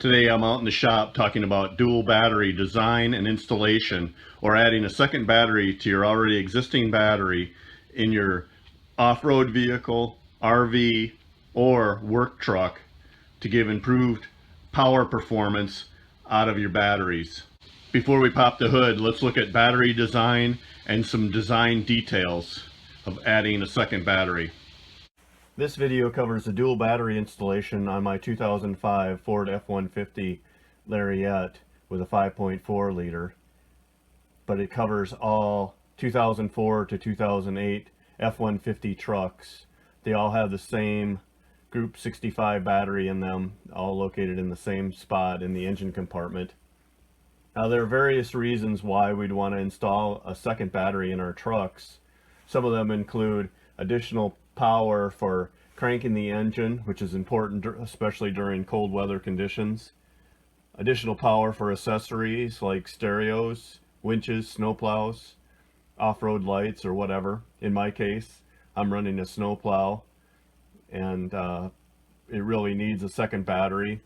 Today I'm out in the shop talking about dual battery design and installation, or adding a second battery to your already existing battery in your off-road vehicle, RV, or work truck to give improved power performance out of your batteries. Before we pop the hood, let's look at battery design and some design details of adding a second battery. This video covers the dual battery installation on my 2005 Ford F-150 Lariat with a 5.4 liter, but it covers all 2004 to 2008 F-150 trucks. They all have the same Group 65 battery in them, all located in the same spot in the engine compartment. Now, there are various reasons why we'd want to install a second battery in our trucks. Some of them include additional power for cranking the engine, which is important especially during cold weather conditions. Additional power for accessories like stereos, winches, snowplows, off-road lights, or whatever. In my case, I'm running a snowplow, and it really needs a second battery.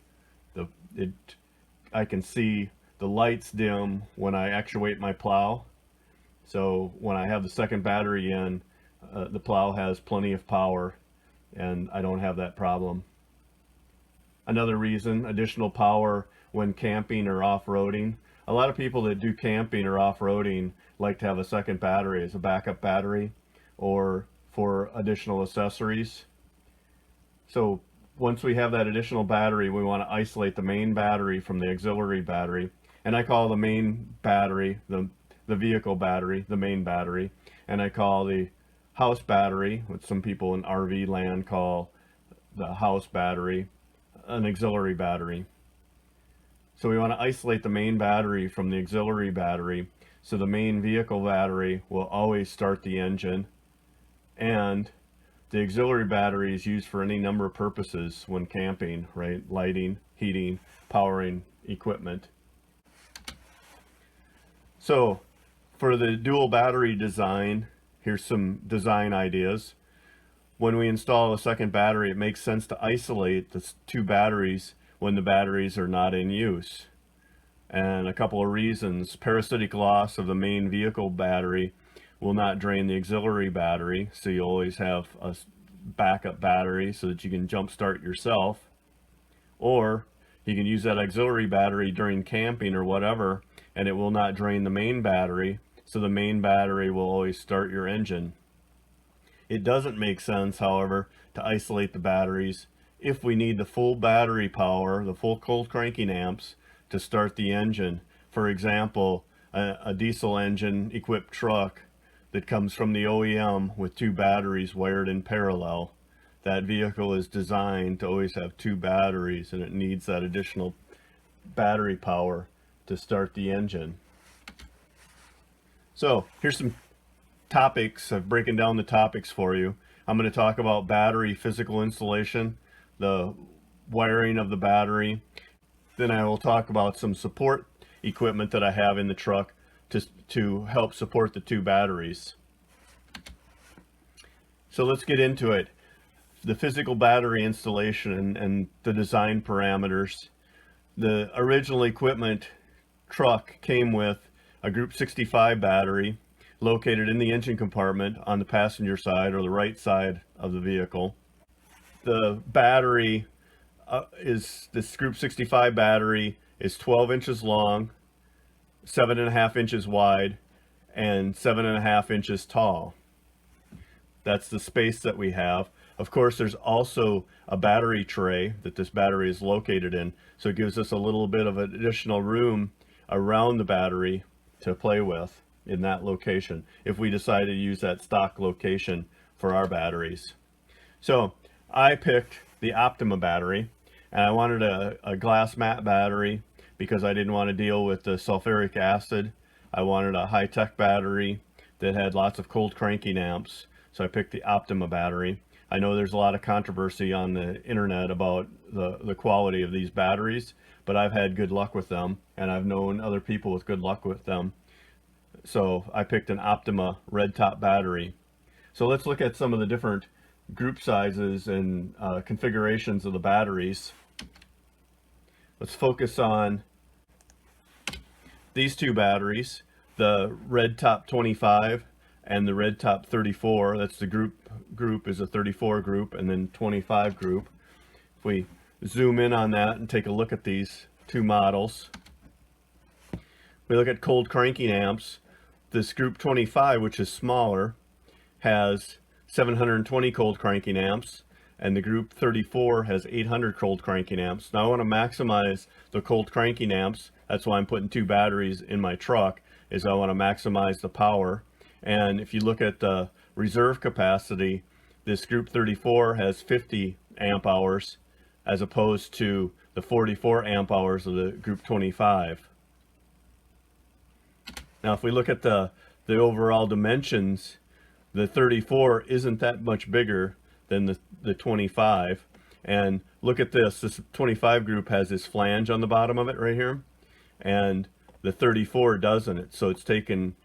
I can see the lights dim when I actuate my plow, so when I have the second battery in, the plow has plenty of power and I don't have that problem. Another reason, additional power when camping or off-roading. A lot of people that do camping or off-roading like to have a second battery as a backup battery or for additional accessories. So once we have that additional battery, we want to isolate the main battery from the auxiliary battery. And I call the main battery, the vehicle battery, the main battery. And I call the house battery, which some people in RV land call the house battery, an auxiliary battery. So we want to isolate the main battery from the auxiliary battery, so the main vehicle battery will always start the engine, and the auxiliary battery is used for any number of purposes when camping, right? Lighting, heating, powering equipment. So for the dual battery design, here's some design ideas. When we install a second battery, it makes sense to isolate the two batteries when the batteries are not in use. And a couple of reasons: parasitic loss of the main vehicle battery will not drain the auxiliary battery, so you always have a backup battery so that you can jump start yourself, or you can use that auxiliary battery during camping or whatever, and it will not drain the main battery, so the main battery will always start your engine. It doesn't make sense, however, to isolate the batteries if we need the full battery power, the full cold cranking amps, to start the engine. For example, a diesel engine equipped truck that comes from the OEM with two batteries wired in parallel. That vehicle is designed to always have two batteries, and it needs that additional battery power to start the engine. So here's some topics. I've broken down the topics for you. I'm going to talk about battery physical installation, the wiring of the battery. Then I will talk about some support equipment that I have in the truck to help support the two batteries. So let's get into it. The physical battery installation and the design parameters. The original equipment truck came with a Group 65 battery located in the engine compartment on the passenger side or the right side of the vehicle. The battery this Group 65 battery is 12 inches long, 7.5 inches wide, and 7.5 inches tall. That's the space that we have. Of course, there's also a battery tray that this battery is located in, so it gives us a little bit of additional room around the battery to play with in that location if we decide to use that stock location for our batteries. So I picked the Optima battery, and I wanted a glass mat battery because I didn't want to deal with the sulfuric acid. I wanted a high-tech battery that had lots of cold cranking amps, so I picked the Optima battery. I know there's a lot of controversy on the internet about the quality of these batteries, but I've had good luck with them, and I've known other people with good luck with them. So I picked an Optima red top battery. So let's look at some of the different group sizes and configurations of the batteries. let's focus on these two batteries, the red top 25 and the red top 34. That's the group is a 34 group, and then 25 group. If we zoom in on that and take a look at these two models, we look at cold cranking amps. This group 25, which is smaller, has 720 cold cranking amps, and the group 34 has 800 cold cranking amps. Now I want to maximize the cold cranking amps. That's why I'm putting two batteries in my truck, is I want to maximize the power. And if you look at the reserve capacity, this group 34 has 50 amp hours as opposed to the 44 amp hours of the group 25. Now if we look at the overall dimensions, the 34 isn't that much bigger than the 25. And look at this 25 group has this flange on the bottom of it right here, and the 34 doesn't. So it's taken,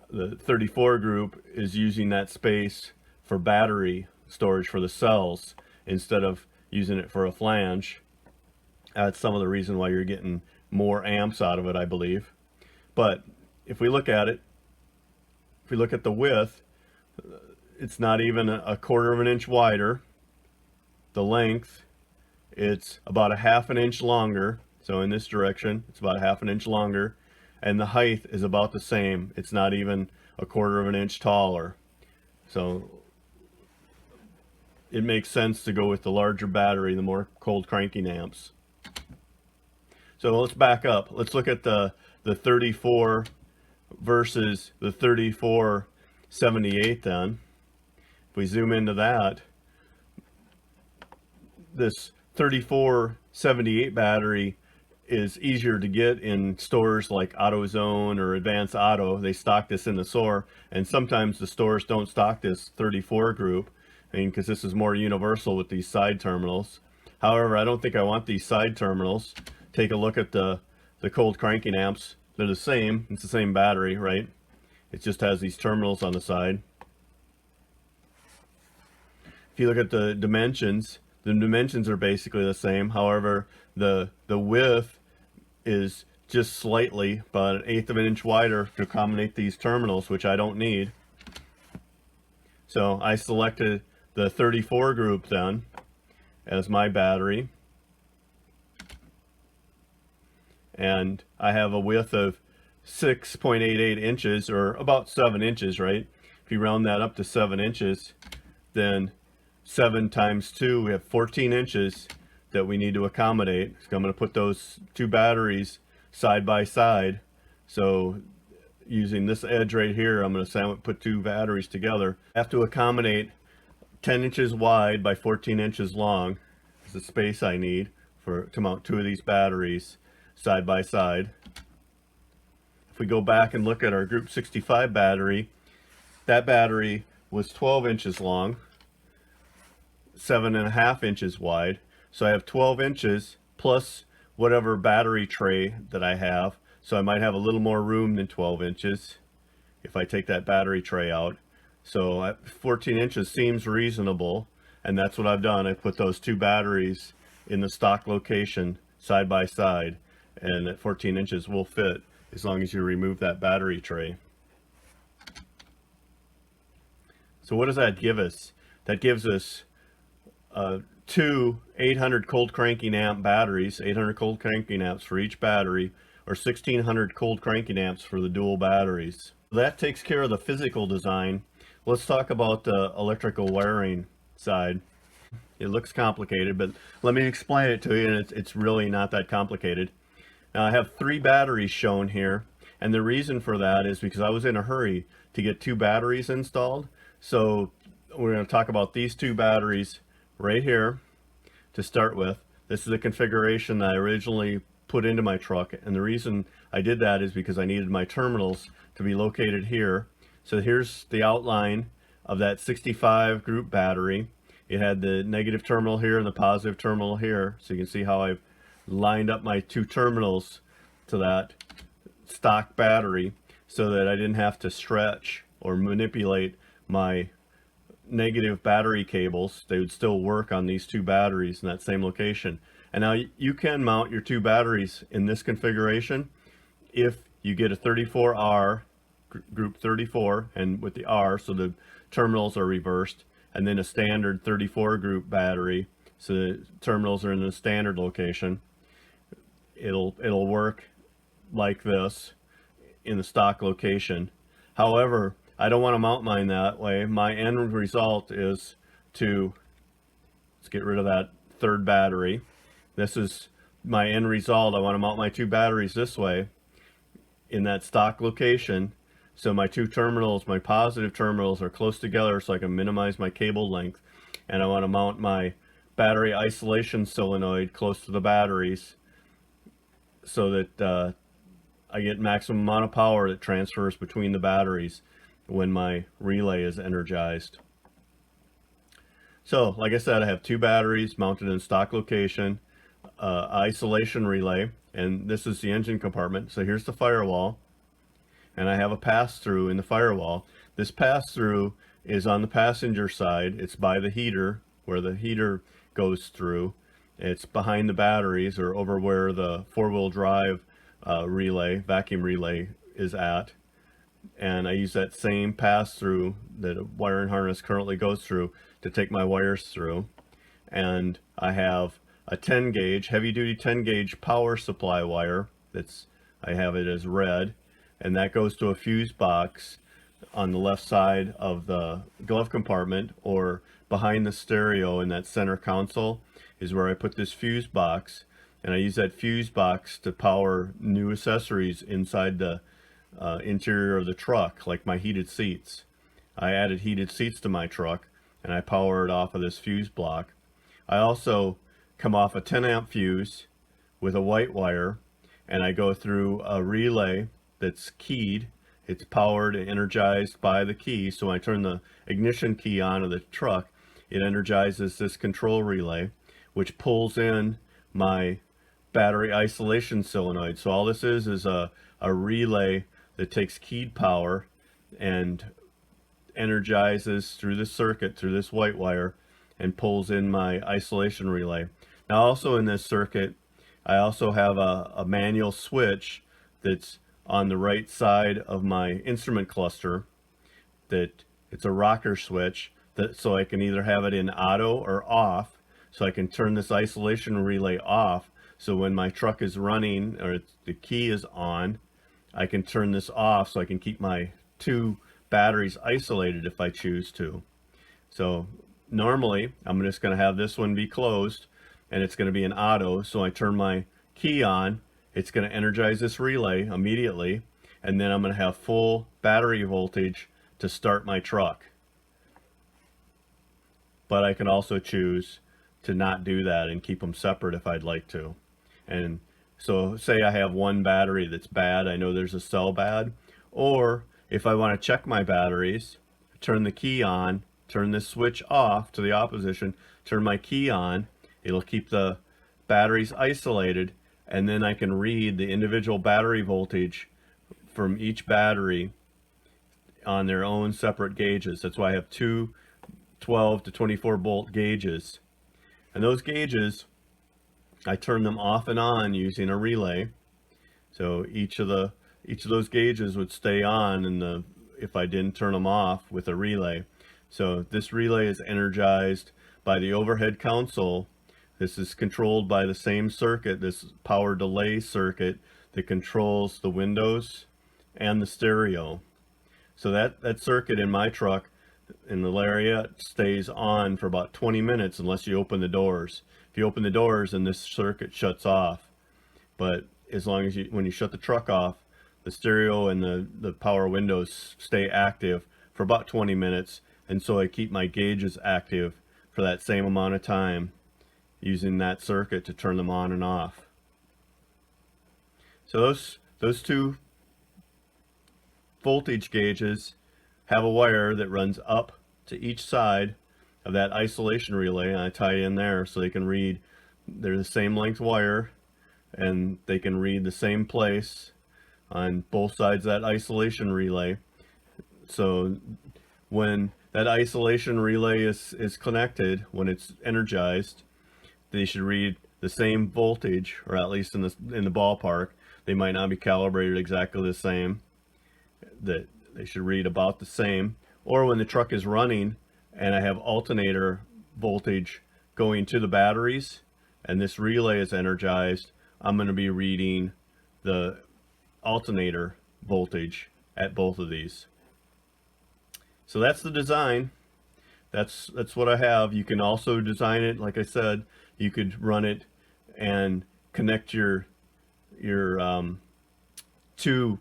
the 34 group is using that space for battery storage for the cells instead of using it for a flange. That's some of the reason why you're getting more amps out of it, I believe. But if we look at it, if we look at the width, it's not even a quarter of an inch wider. The length, it's about a half an inch longer. So in this direction, it's about a half an inch longer. And the height is about the same. It's not even a quarter of an inch taller. So it makes sense to go with the larger battery, the more cold cranking amps. So let's back up. Let's look at the 34 versus the 3478 then. If we zoom into that, this 3478 battery is easier to get in stores like AutoZone or Advance Auto. They stock this in the store, and sometimes the stores don't stock this 34 group, because this is more universal with these side terminals. However, I don't think I want these side terminals. Take a look at the cold cranking amps. They're the same. It's the same battery, right? It just has these terminals on the side. If you look at the dimensions are basically the same. However, the width is just slightly, about an eighth of an inch wider to accommodate these terminals, which I don't need. So I selected the 34 group then as my battery. And I have a width of 6.88 inches, or about 7 inches, right? If you round that up to 7 inches, then 7 times 2, we have 14 inches that we need to accommodate. So I'm going to put those two batteries side by side. So using this edge right here, I'm going to put two batteries together. I have to accommodate 10 inches wide by 14 inches long is the space I need to mount two of these batteries side by side. If we go back and look at our Group 65 battery, that battery was 12 inches long, 7.5 inches wide. So I have 12 inches plus whatever battery tray that I have. So I might have a little more room than 12 inches if I take that battery tray out. So 14 inches seems reasonable, and that's what I've done. I put those two batteries in the stock location side by side, and at 14 inches will fit as long as you remove that battery tray. So what does that give us? That gives us two 800 cold cranking amp batteries, 800 cold cranking amps for each battery, or 1600 cold cranking amps for the dual batteries. That takes care of the physical design. Let's talk about the electrical wiring side. It looks complicated, but let me explain it to you, and it's really not that complicated. Now I have 3 batteries shown here, and the reason for that is because I was in a hurry to get 2 batteries installed. So we're going to talk about these 2 batteries right here to start with. This is the configuration that I originally put into my truck, and the reason I did that is because I needed my terminals to be located here. So here's the outline of that 65 group battery. It had the negative terminal here and the positive terminal here, so you can see how I've lined up my 2 terminals to that stock battery so that I didn't have to stretch or manipulate my negative battery cables. They would still work on these 2 batteries in that same location. And now you can mount your two batteries in this configuration if you get a 34R, group 34, and with the R, so the terminals are reversed, and then a standard 34 group battery, so the terminals are in the standard location. It'll work like this in the stock location. However, I don't want to mount mine that way. My end result is to, let's get rid of that third battery. This is my end result. I want to mount my two batteries this way in that stock location. So my two terminals, my positive terminals, are close together so I can minimize my cable length. And I want to mount my battery isolation solenoid close to the batteries so that I get maximum amount of power that transfers between the batteries when my relay is energized. So, like I said, I have two batteries mounted in stock location, isolation relay, and this is the engine compartment. So here's the firewall, and I have a pass-through in the firewall. This pass-through is on the passenger side. It's by the heater, where the heater goes through. It's behind the batteries, or over where the four-wheel drive relay, vacuum relay, is at. And I use that same pass-through that a wiring harness currently goes through to take my wires through. And I have a 10 gauge, heavy duty 10 gauge power supply wire. I have it as red, and that goes to a fuse box on the left side of the glove compartment, or behind the stereo in that center console is where I put this fuse box. And I use that fuse box to power new accessories inside the interior of the truck, like my heated seats. I added heated seats to my truck, and I power it off of this fuse block. I also come off a 10 amp fuse with a white wire, and I go through a relay that's keyed. It's powered and energized by the key, so when I turn the ignition key on of the truck, it energizes this control relay, which pulls in my battery isolation solenoid. So all this is a relay that takes keyed power and energizes through this circuit, through this white wire, and pulls in my isolation relay. Now also in this circuit, I also have a manual switch that's on the right side of my instrument cluster. That it's a rocker switch, so I can either have it in auto or off, so I can turn this isolation relay off, so when my truck is running or the key is on, I can turn this off so I can keep my two batteries isolated if I choose to. So normally I'm just going to have this one be closed, and it's going to be in auto, so I turn my key on, it's going to energize this relay immediately, and then I'm going to have full battery voltage to start my truck. But I can also choose to not do that and keep them separate if I'd like to. And so say I have one battery that's bad, I know there's a cell bad, or if I want to check my batteries, turn the key on, turn this switch off to the opposition, turn my key on, it'll keep the batteries isolated, and then I can read the individual battery voltage from each battery on their own separate gauges. That's why I have two 12 to 24 volt gauges. And those gauges, I turn them off and on using a relay. So each of those gauges would stay on if I didn't turn them off with a relay. So this relay is energized by the overhead console. This is controlled by the same circuit, this power delay circuit that controls the windows and the stereo. So that circuit in my truck in the Lariat stays on for about 20 minutes unless you open the doors. If you open the doors, then this circuit shuts off. But as long as when you shut the truck off, the stereo and the power windows stay active for about 20 minutes, and so I keep my gauges active for that same amount of time using that circuit to turn them on and off. So those two voltage gauges have a wire that runs up to each side of that isolation relay, and I tie in there so they can read. They're the same length wire, and they can read the same place on both sides of that isolation relay. So when that isolation relay is connected, when it's energized, they should read the same voltage, or at least in the ballpark. They might not be calibrated exactly the same. That they should read about the same. Or when the truck is running and I have alternator voltage going to the batteries and this relay is energized, I'm going to be reading the alternator voltage at both of these. So that's the design. That's what I have. You can also design it, like I said, you could run it and connect your two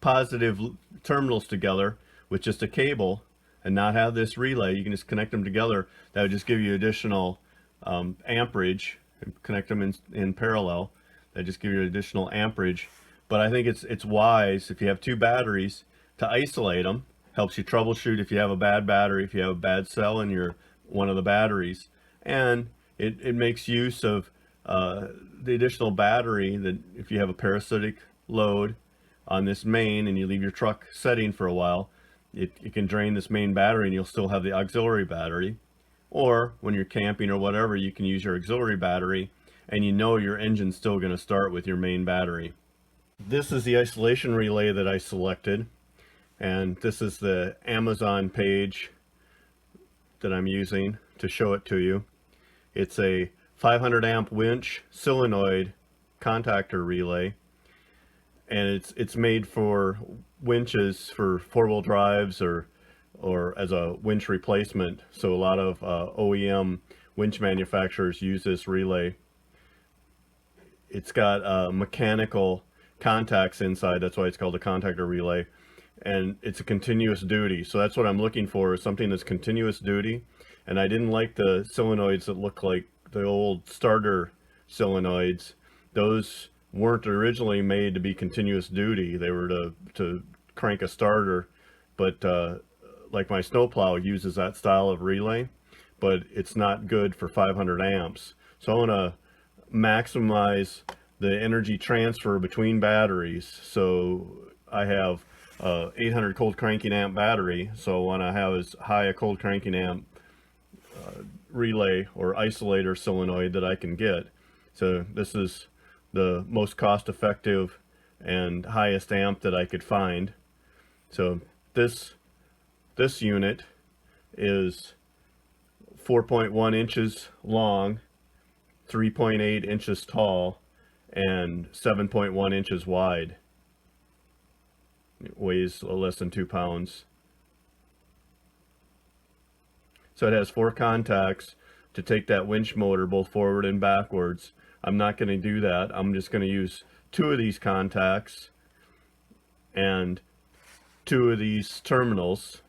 positive terminals together with just a cable and not have this relay. You can just connect them together. That would just give you additional amperage, and connect them in parallel. That just give you additional amperage. But I think it's wise, if you have two batteries, to isolate them. Helps you troubleshoot if you have a bad battery, if you have a bad cell in one of the batteries. And it makes use of the additional battery, that if you have a parasitic load on this main and you leave your truck setting for a while, it can drain this main battery and you'll still have the auxiliary battery. Or when you're camping or whatever, you can use your auxiliary battery and you know your engine's still going to start with your main battery. This is the isolation relay that I selected, and this is the Amazon page that I'm using to show it to you. It's a 500 amp winch solenoid contactor relay, and it's made for winches for four-wheel drives or as a winch replacement. So a lot of OEM winch manufacturers use this relay. It's got mechanical contacts inside, that's why it's called a contactor relay, and it's a continuous duty. So that's what I'm looking for, is something that's continuous duty. And I didn't like the solenoids that look like the old starter solenoids. Those weren't originally made to be continuous duty. They were to crank a starter, but like my snowplow uses that style of relay, but it's not good for 500 amps. So I want to maximize the energy transfer between batteries. So I have 800 cold cranking amp battery, so I want to have as high a cold cranking amp relay or isolator solenoid that I can get. So this is the most cost effective and highest amp that I could find. So this unit is 4.1 inches long, 3.8 inches tall, and 7.1 inches wide. It weighs less than 2 pounds. So it has 4 contacts to take that winch motor both forward and backwards. I'm not going to do that. I'm just going to use 2 of these contacts and 2 of these terminals.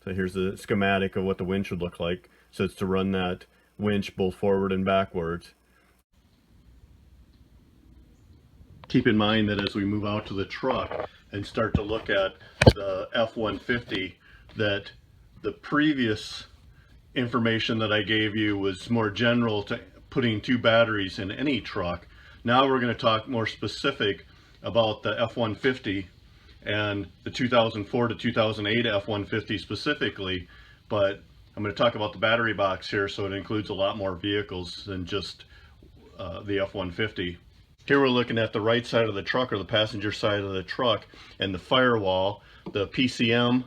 So here's the schematic of what the winch would look like. So it's to run that winch both forward and backwards. Keep in mind that as we move out to the truck and start to look at the F-150, that the previous information that I gave you was more general to putting 2 batteries in any truck. Now we're going to talk more specific about the F-150 and the 2004 to 2008 F-150 specifically, but I'm going to talk about the battery box here, so it includes a lot more vehicles than just the F-150. Here we're looking at the right side of the truck, or the passenger side of the truck, and the firewall, the PCM,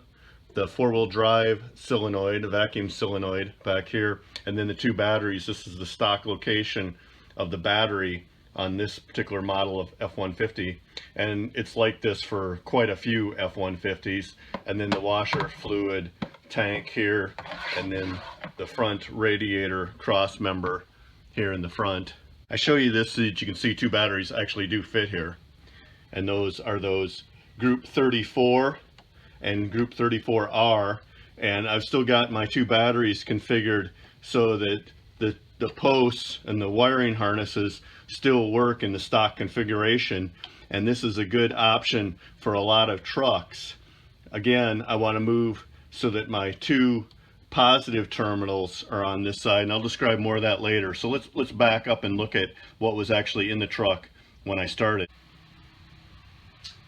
the four-wheel drive solenoid, a vacuum solenoid back here, and then the 2 batteries. This is the stock location of the battery on this particular model of F-150, and it's like this for quite a few F-150s. And then the washer fluid tank here, and then the front radiator cross member here in the front. I show you this so that you can see 2 batteries actually do fit here, and those are those group 34 and group 34R, and I've still got my 2 batteries configured so that the posts and the wiring harnesses still work in the stock configuration, and this is a good option for a lot of trucks. Again, I want to move so that my 2 positive terminals are on this side, and I'll describe more of that later. So let's back up and look at what was actually in the truck when I started.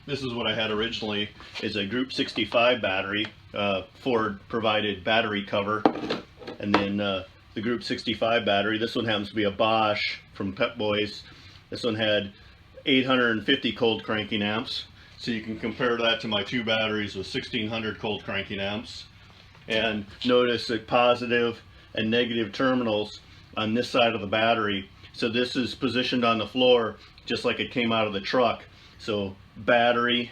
This is what I had originally, is a Group 65 battery. Ford provided battery cover And then the Group 65 battery, this one happens to be a Bosch from Pep Boys. This one had 850 cold cranking amps. So you can compare that to my two batteries with 1600 cold cranking amps. And notice the positive and negative terminals on this side of the battery. So this is positioned on the floor just like it came out of the truck. So battery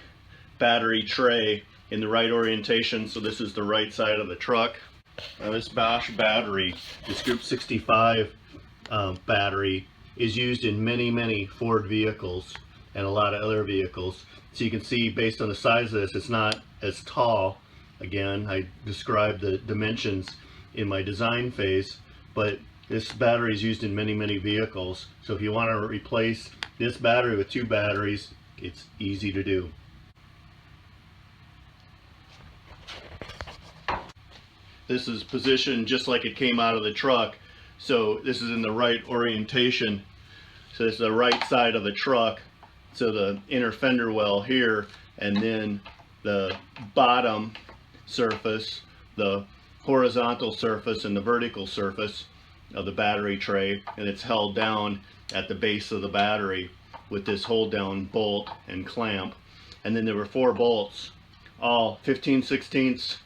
tray in the right orientation. So this is the right side of the truck. Now this Bosch battery, this Group 65 battery, is used in many Ford vehicles and a lot of other vehicles. So you can see based on the size of this, it's not as tall. Again, I described the dimensions in my design phase, but this battery is used in many vehicles. So if you want to replace this battery with two batteries, it's easy to do. This is positioned just like it came out of the truck. So this is in the right orientation. So this is the right side of the truck. So the inner fender well here, and then the bottom surface, the horizontal surface and the vertical surface of the battery tray, and it's held down at the base of the battery with this hold down bolt and clamp. And then there were 4 bolts, all 15/16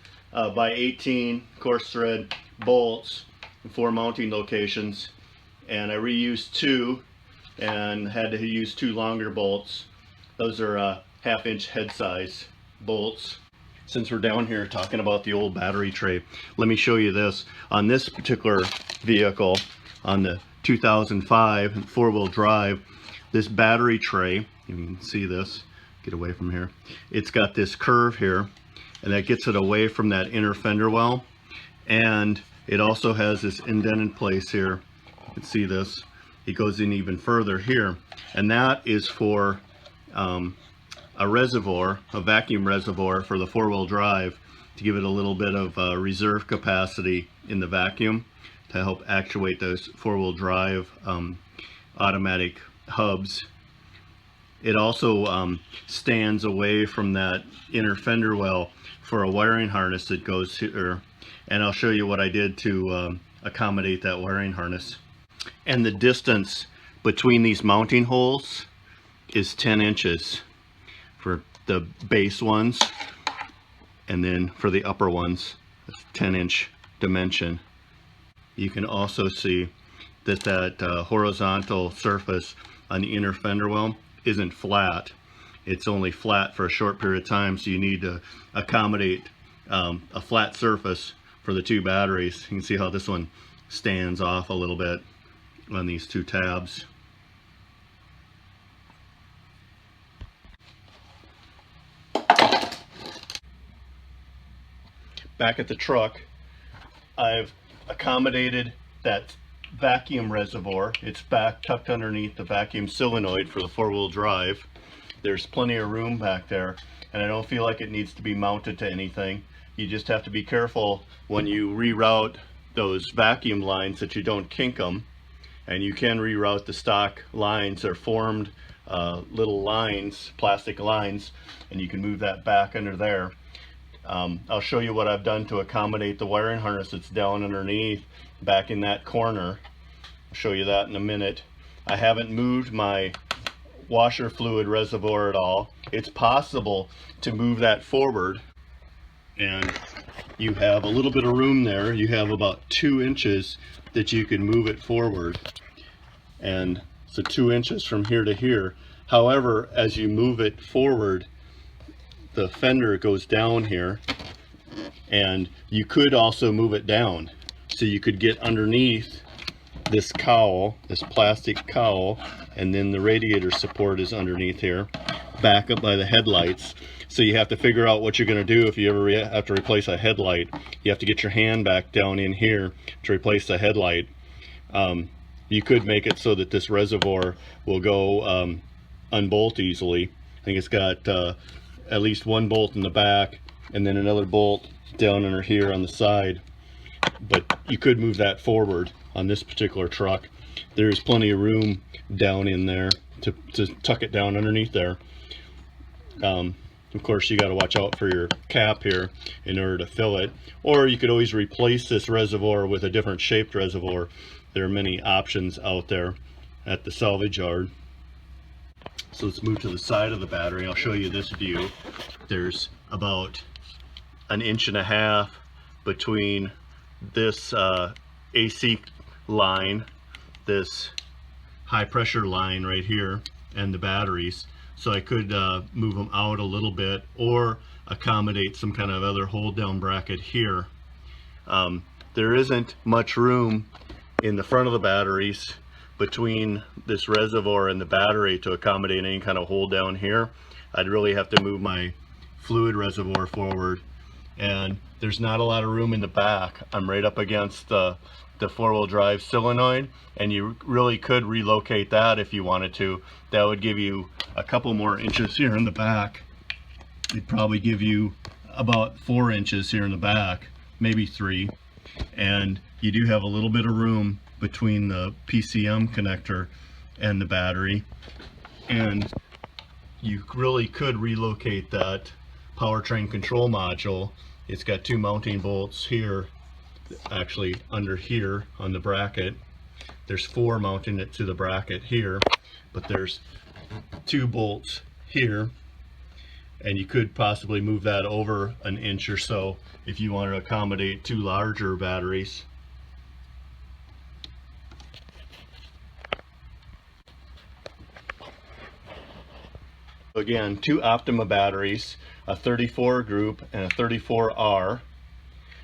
by 18 coarse thread bolts, 4 mounting locations, and I reused 2 and had to use 2 longer bolts. Those are 1/2 inch head size bolts. Since we're down here talking about the old battery tray, let me show you this. On this particular vehicle, on the 2005 4-wheel drive, this battery tray, you can see this, get away from here, it's got this curve here, and that gets it away from that inner fender well, and it also has this indented place here. You can see this. It goes in even further here, and that is for a reservoir, a vacuum reservoir for the 4-wheel drive, to give it a little bit of reserve capacity in the vacuum to help actuate those 4-wheel drive automatic hubs. It also stands away from that inner fender well for a wiring harness that goes here, and I'll show you what I did to accommodate that wiring harness. And the distance between these mounting holes is 10 inches for the base ones, and then for the upper ones, it's 10-inch dimension. You can also see that horizontal surface on the inner fender well isn't flat. It's only flat for a short period of time, so you need to accommodate a flat surface for the 2 batteries. You can see how this one stands off a little bit on these 2 tabs. Back at the truck, I've accommodated that vacuum reservoir. It's back tucked underneath the vacuum solenoid for the 4-wheel drive. There's plenty of room back there, and I don't feel like it needs to be mounted to anything. You just have to be careful when you reroute those vacuum lines that you don't kink them, and you can reroute the stock lines. They're formed little lines, plastic lines, and you can move that back under there. I'll show you what I've done to accommodate the wiring harness that's down underneath back in that corner. I'll show you that in a minute. I haven't moved my washer fluid reservoir at all. It's possible to move that forward, and you have a little bit of room there. You have about 2 inches that you can move it forward, and so 2 inches from here to here. However, as you move it forward, the fender goes down here, and you could also move it down. So you could get underneath this cowl, this plastic cowl, and then the radiator support is underneath here, back up by the headlights. So you have to figure out what you're going to do if you ever have to replace a headlight. You have to get your hand back down in here to replace the headlight. You could make it so that this reservoir will go unbolt easily. I think it's got at least 1 bolt in the back, and then another bolt down under here on the side. But you could move that forward on this particular truck. There's plenty of room down in there to tuck it down underneath there. Of course, you got to watch out for your cap here in order to fill it. Or you could always replace this reservoir with a different shaped reservoir. There are many options out there at the salvage yard. So let's move to the side of the battery. I'll show you this view. There's about 1.5 inches between this AC line, this high pressure line right here, and the batteries. So I could move them out a little bit or accommodate some kind of other hold down bracket here. There isn't much room in the front of the batteries between this reservoir and the battery to accommodate any kind of hold down here. I'd really have to move my fluid reservoir forward, and there's not a lot of room in the back. I'm right up against the four-wheel drive solenoid, and you really could relocate that if you wanted to. That would give you a couple more inches here in the back. It'd probably give you about 4 inches here in the back, maybe 3, and you do have a little bit of room between the PCM connector and the battery, and you really could relocate that powertrain control module. It's got 2 mounting bolts here, actually under here on the bracket. There's 4 mounting it to the bracket here, but there's 2 bolts here, and you could possibly move that over 1 inch or so if you want to accommodate 2 larger batteries. Again, 2 Optima batteries, a 34 group and a 34R.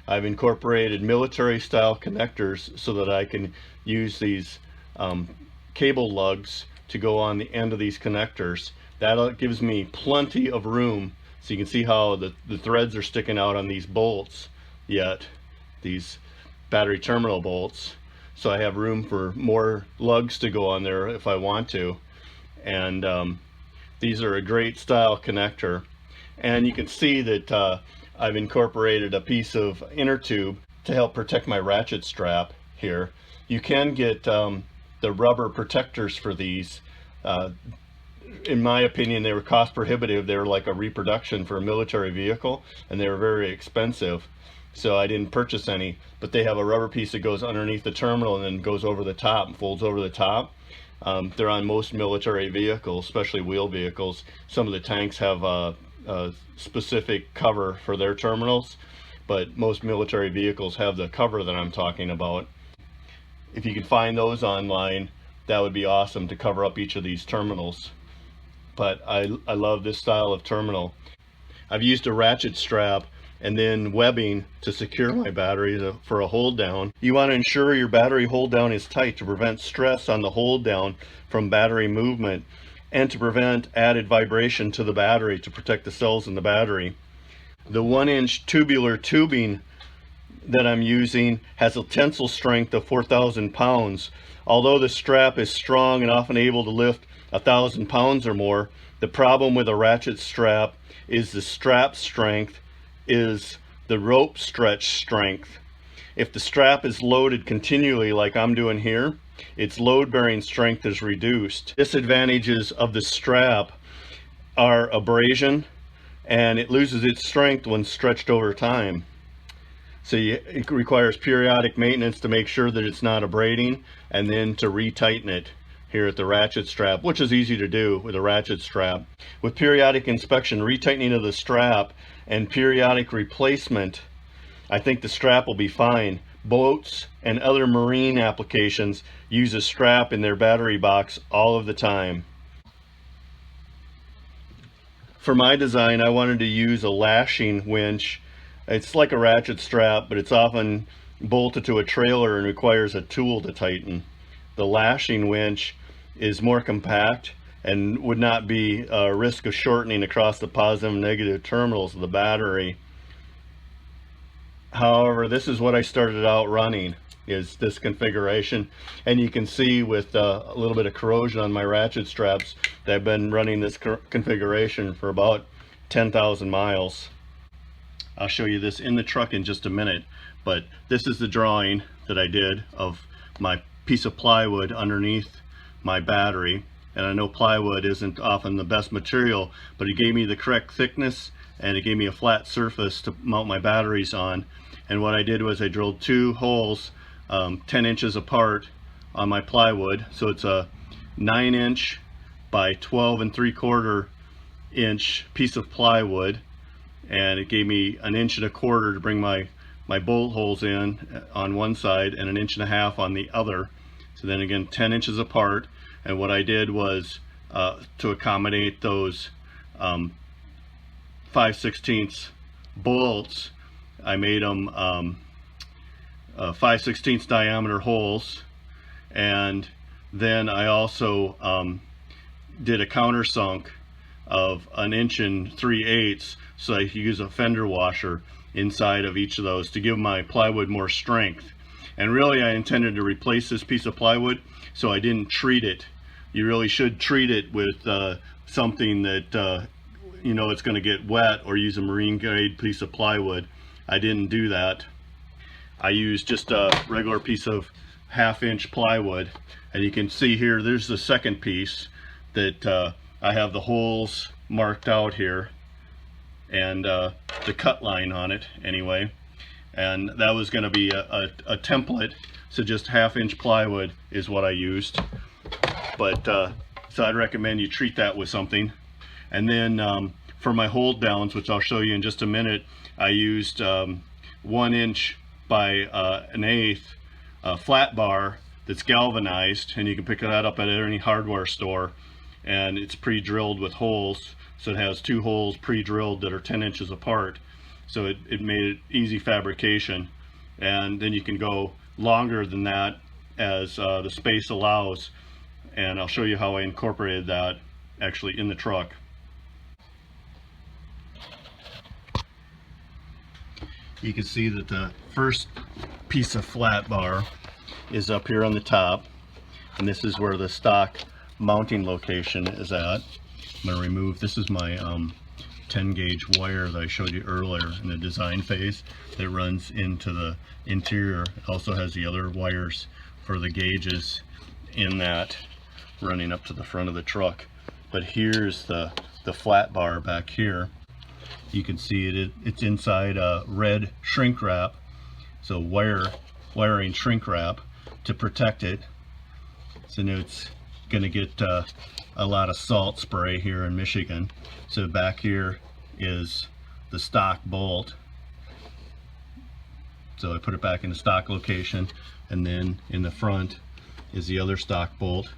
I've incorporated military style connectors so that I can use these cable lugs to go on the end of these connectors. That gives me plenty of room. So you can see how the threads are sticking out on these bolts yet, these battery terminal bolts. So I have room for more lugs to go on there if I want to. And these are a great style connector. And you can see that I've incorporated a piece of inner tube to help protect my ratchet strap here. You can get the rubber protectors for these. In my opinion, they were cost prohibitive. They were like a reproduction for a military vehicle, and they were very expensive. So I didn't purchase any, but they have a rubber piece that goes underneath the terminal and then goes over the top and folds over the top. They're on most military vehicles, especially wheel vehicles. Some of the tanks have a specific cover for their terminals, but most military vehicles have the cover that I'm talking about. If you can find those online, that would be awesome to cover up each of these terminals. But I love this style of terminal. I've used a ratchet strap and then webbing to secure my batteries for a hold down. You want to ensure your battery hold down is tight to prevent stress on the hold down from battery movement, and to prevent added vibration to the battery to protect the cells in the battery. The 1-inch tubular tubing that I'm using has a tensile strength of 4,000 pounds. Although the strap is strong and often able to lift 1,000 pounds or more, the problem with a ratchet strap is the strap strength is the rope stretch strength. If the strap is loaded continually like I'm doing here, its load bearing strength is reduced. Disadvantages of the strap are abrasion, and it loses its strength when stretched over time. So it requires periodic maintenance to make sure that it's not abrading, and then to retighten it here at the ratchet strap, which is easy to do with a ratchet strap. With periodic inspection, retightening of the strap, and periodic replacement, I think the strap will be fine. Boats and other marine applications use a strap in their battery box all of the time. For my design, I wanted to use a lashing winch. It's like a ratchet strap, but it's often bolted to a trailer and requires a tool to tighten. The lashing winch is more compact and would not be a risk of shortening across the positive and negative terminals of the battery. However, this is what I started out running, is this configuration, and you can see with a little bit of corrosion on my ratchet straps that I've been running this configuration for about 10,000 miles. I'll show you this in the truck in just a minute, but this is the drawing that I did of my piece of plywood underneath my battery. and I know plywood isn't often the best material, but it gave me the correct thickness and it gave me a flat surface to mount my batteries on. And what I did was I drilled 2 holes 10 inches apart on my plywood, so it's a 9-inch by 12 3/4 inch piece of plywood, and it gave me 1 1/4 inches to bring my bolt holes in on one side and 1.5 inches on the other. So then again, 10 inches apart. And what I did was to accommodate those 5/16 bolts, I made them 5/16 diameter holes, and then I also did a countersunk of 1 3/8 inches, so I could use a fender washer inside of each of those to give my plywood more strength. And really I intended to replace this piece of plywood, so I didn't treat it. You really should treat it with something that you know it's going to get wet, or use a marine grade piece of plywood. I didn't do that. I used just a regular piece of 1/2-inch plywood, and you can see here there's the second piece that I have the holes marked out here and the cut line on it anyway, and that was going to be a template, so just 1/2-inch plywood is what I used. But so I'd recommend you treat that with something. And then for my hold downs, which I'll show you in just a minute, I used 1 inch by 1/8 flat bar that's galvanized, and you can pick that up at any hardware store, and it's pre-drilled with holes, so it has 2 holes pre-drilled that are 10 inches apart, so it made it easy fabrication. And then you can go longer than that as the space allows, and I'll show you how I incorporated that actually in the truck. You can see that the first piece of flat bar is up here on the top, and this is where the stock mounting location is at. I'm going to remove, this is my 10 gauge wire that I showed you earlier in the design phase that runs into the interior. It also has the other wires for the gauges in that running up to the front of the truck. But here's the flat bar back here. You can see it's inside a red shrink wrap, so wiring shrink wrap to protect it. So now it's going to get a lot of salt spray here in Michigan. So back here is the stock bolt, so I put it back in the stock location, and then in the front is the other stock bolt,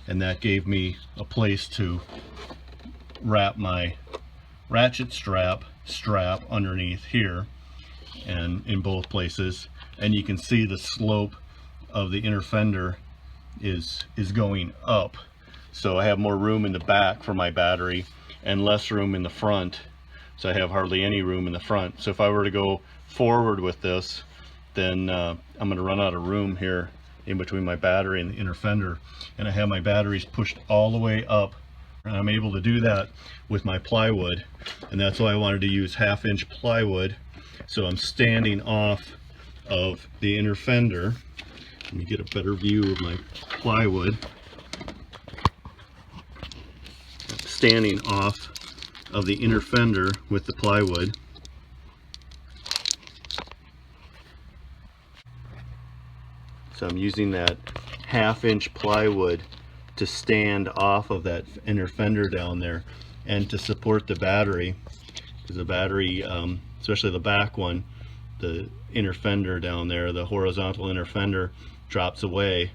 and that gave me a place to wrap my ratchet strap underneath here, and in both places. And you can see the slope of the inner fender is going up, so I have more room in the back for my battery and less room in the front, so I have hardly any room in the front. So if I were to go forward with this, then I'm going to run out of room here in between my battery and the inner fender, and I have my batteries pushed all the way up, and I'm able to do that with my plywood, and that's why I wanted to use 1/2-inch plywood. So I'm standing off of the inner fender. Let me get a better view of my plywood. Standing off of the inner fender with the plywood. So I'm using that 1/2-inch plywood to stand off of that inner fender down there and to support the battery, because the battery, especially the back one, the inner fender down there, the horizontal inner fender drops away,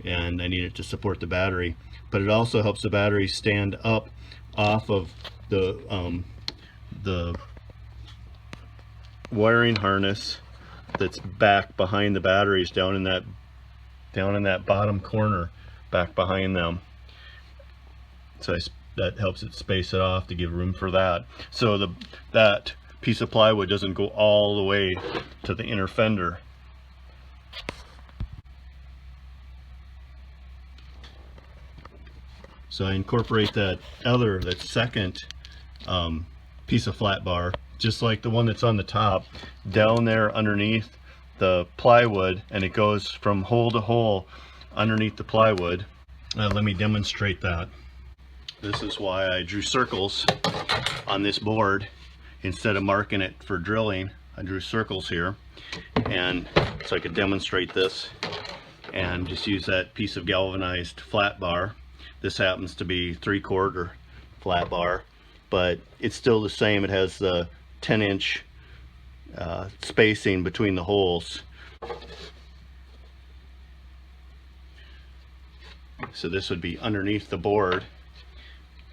and I need it to support the battery. But it also helps the battery stand up off of the wiring harness that's back behind the batteries, down in that bottom corner back behind them. So that helps it space it off to give room for that, so that piece of plywood doesn't go all the way to the inner fender. So I incorporate that second piece of flat bar, just like the one that's on the top, down there underneath the plywood, and it goes from hole to hole underneath the plywood. Let me demonstrate that. This is why I drew circles on this board. Instead of marking it for drilling, I drew circles here, and so I could demonstrate this and just use that piece of galvanized flat bar. This happens to be 3/4 flat bar, but it's still the same. It has the 10-inch spacing between the holes. So this would be underneath the board,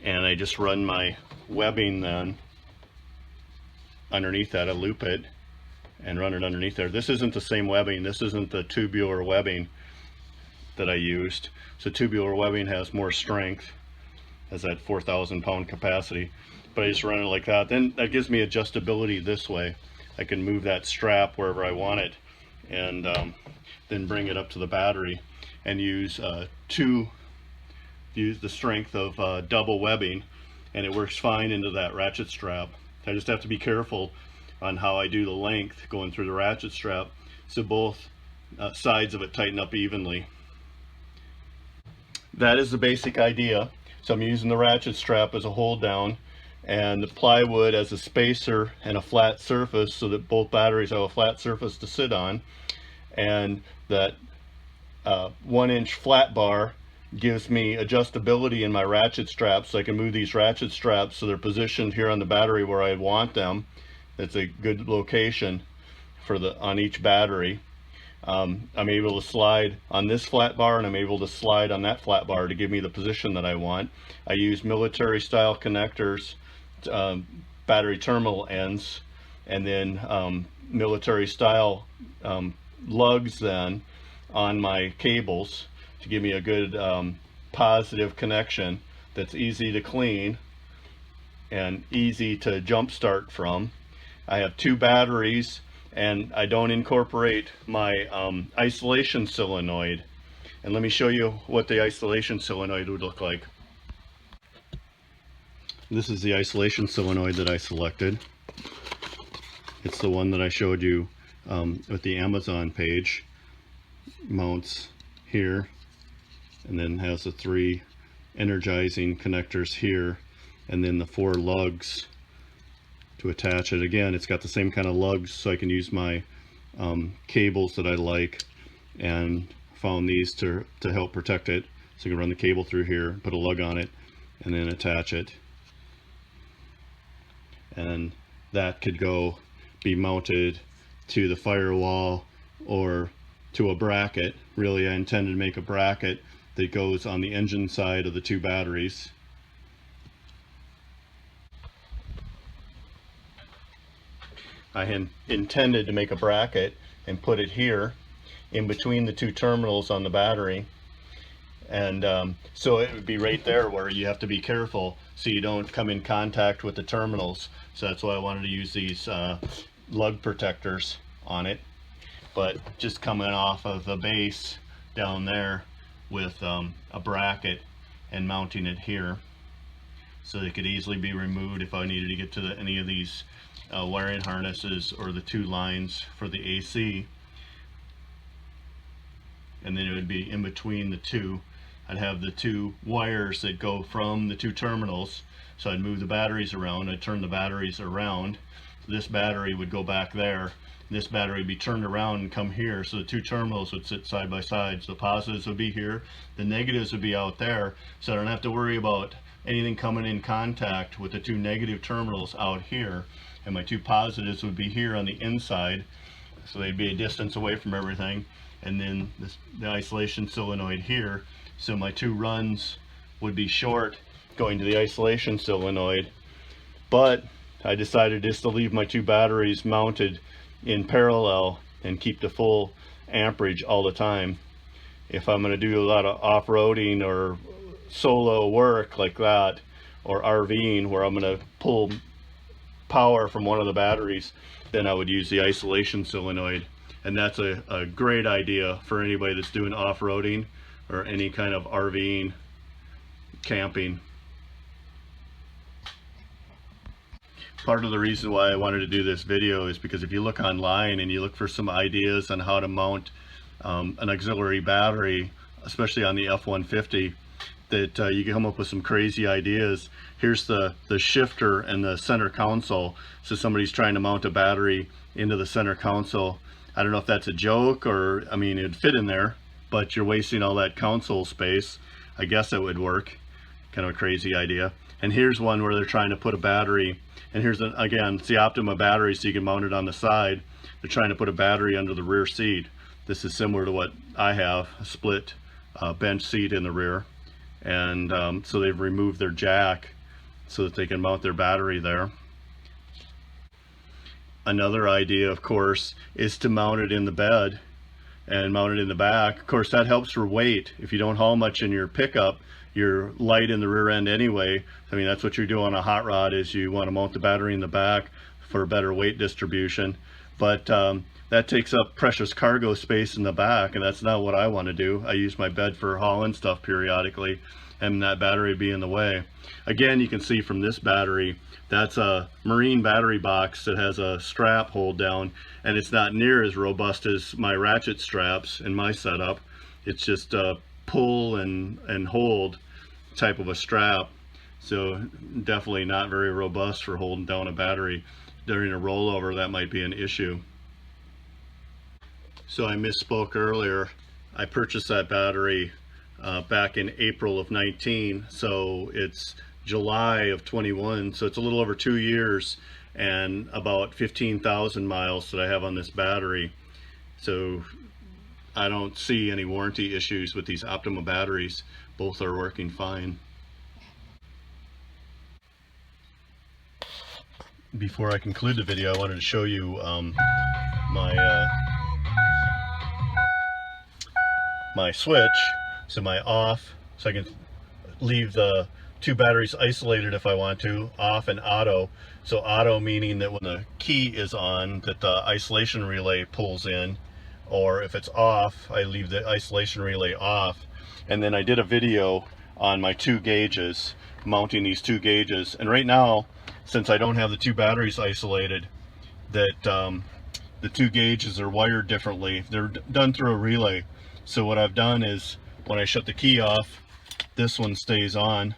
and I just run my webbing then underneath that. I loop it and run it underneath there. This isn't the same webbing. This isn't the tubular webbing that I used. So tubular webbing has more strength, has that 4,000 pound capacity, but I just run it like that. Then that gives me adjustability this way. I can move that strap wherever I want it, and then bring it up to the battery and use the strength of double webbing, and it works fine into that ratchet strap. I just have to be careful on how I do the length going through the ratchet strap so both sides of it tighten up evenly. That is the basic idea. So I'm using the ratchet strap as a hold down and the plywood as a spacer and a flat surface so that both batteries have a flat surface to sit on, and that 1-inch flat bar gives me adjustability in my ratchet straps, so I can move these ratchet straps so they're positioned here on the battery where I want them. It's a good location for on each battery. I'm able to slide on this flat bar, and I'm able to slide on that flat bar to give me the position that I want. I use military style connectors, battery terminal ends, and then military style lugs then on my cables to give me a good positive connection that's easy to clean and easy to jump start from. I have 2 batteries, and I don't incorporate my isolation solenoid. And let me show you what the isolation solenoid would look like. This is the isolation solenoid that I selected. It's the one that I showed you with the Amazon page. Mounts here, and then has the 3 energizing connectors here, and then the 4 lugs to attach it. Again, it's got the same kind of lugs, so I can use my cables that I like, and found these to help protect it. So I can run the cable through here, put a lug on it, and then attach it. And that could be mounted to the firewall or to a bracket. Really, I intended to make a bracket that goes on the engine side of the 2 batteries. I intended to make a bracket and put it here in between the 2 terminals on the battery, and so it would be right there where you have to be careful so you don't come in contact with the terminals. So that's why I wanted to use these lug protectors on it, but just coming off of the base down there with a bracket and mounting it here, so they could easily be removed if I needed to get to any of these wiring harnesses or the 2 lines for the AC. And then it would be in between the 2. I'd have the 2 wires that go from the 2 terminals, so I'd move the batteries around. I'd turn the batteries around. This battery would go back there. This battery would be turned around and come here, so the 2 terminals would sit side by side. So the positives would be here, the negatives would be out there, so I don't have to worry about anything coming in contact with the 2 negative terminals out here, and my 2 positives would be here on the inside, so they'd be a distance away from everything. And then the isolation solenoid here, so my 2 runs would be short going to the isolation solenoid. But I decided just to leave my 2 batteries mounted in parallel and keep the full amperage all the time. If I'm going to do a lot of off-roading or solo work like that, or RVing where I'm going to pull power from one of the batteries, then I would use the isolation solenoid. And that's a great idea for anybody that's doing off-roading or any kind of RVing, camping. Part of the reason why I wanted to do this video is because if you look online and you look for some ideas on how to mount an auxiliary battery, especially on the F-150, that you can come up with some crazy ideas. Here's the shifter and the center console. So somebody's trying to mount a battery into the center console. I don't know if that's a joke, or I mean it'd fit in there, but you're wasting all that console space. I guess it would work. Kind of a crazy idea. And here's one where they're trying to put a battery, and here's again, it's the Optima battery, so you can mount it on the side. They're trying to put a battery under the rear seat. This is similar to what I have, a split bench seat in the rear. And so they've removed their jack so that they can mount their battery there. Another idea, of course, is to mount it in the bed and mount it in the back. Of course, that helps for weight. If you don't haul much in your pickup, you're light in the rear end anyway. I mean, that's what you do on a hot rod, is you want to mount the battery in the back for better weight distribution. But that takes up precious cargo space in the back, and that's not what I want to do. I use my bed for hauling stuff periodically, and that battery would be in the way. Again, you can see from this battery, that's a marine battery box that has a strap hold down, and it's not near as robust as my ratchet straps in my setup. It's just a pull and hold type of a strap, so definitely not very robust for holding down a battery. During a rollover, that might be an issue. So I misspoke earlier. I purchased that battery back in April of 19, so it's July of 21, so it's a little over 2 years and about 15,000 miles that I have on this battery. So I don't see any warranty issues with these Optima batteries. Both are working fine. Before I conclude the video, I wanted to show you my switch. So my off, so I can leave the two batteries isolated if I want to, off and auto. So auto meaning that when the key is on, that the isolation relay pulls in, or if it's off, I leave the isolation relay off. And then I did a video on my two gauges, mounting these two gauges. And right now, since I don't have the two batteries isolated, that the two gauges are wired differently. They're done through a relay. So what I've done is, when I shut the key off, this one stays on.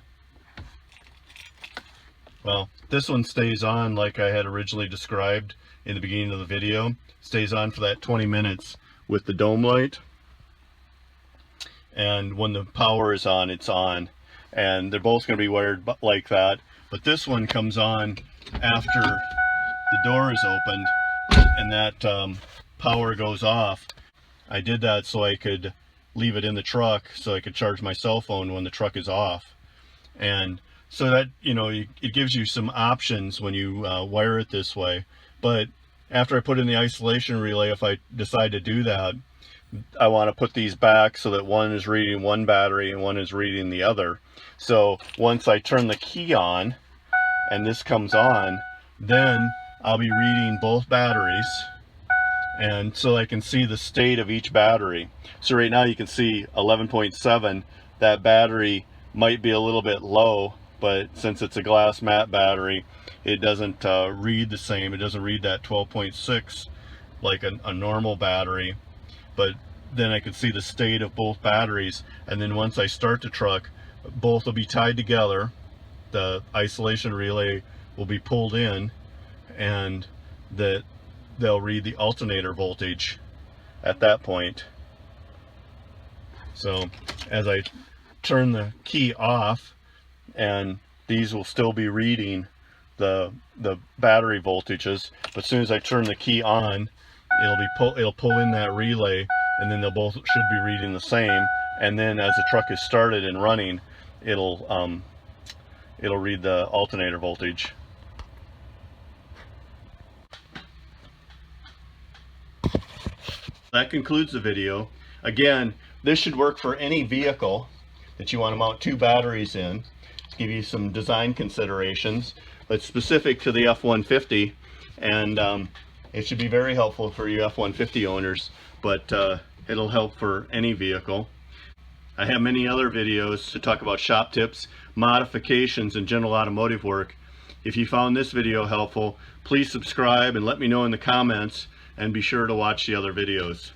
Well, this one stays on like I had originally described in the beginning of the video. Stays on for that 20 minutes with the dome light. And when the power is on, it's on. And they're both going to be wired like that. But this one comes on after the door is opened and that power goes off. I did that so I could leave it in the truck so I could charge my cell phone when the truck is off. And so that, you know, it gives you some options when you wire it this way. But after I put in the isolation relay, if I decide to do that, I want to put these back so that one is reading one battery and one is reading the other. So once I turn the key on and this comes on, then I'll be reading both batteries, and so I can see the state of each battery. So right now you can see 11.7. That battery might be a little bit low, but since it's a glass matte battery, it doesn't read the same. It doesn't read that 12.6 like a normal battery. But then I can see the state of both batteries, and then once I start the truck, both will be tied together. The isolation relay will be pulled in, and they'll read the alternator voltage at that point. So as I turn the key off, and these will still be reading the battery voltages, but as soon as I turn the key on, it'll pull in that relay, and then they'll both should be reading the same. And then as the truck is started and running, it'll read the alternator voltage. That concludes the video. Again, this should work for any vehicle that you want to mount two batteries in. To give you some design considerations, but specific to the F-150, and it should be very helpful for you F-150 owners, but it'll help for any vehicle. I have many other videos to talk about shop tips, modifications, and general automotive work. If you found this video helpful, please subscribe and let me know in the comments, and be sure to watch the other videos.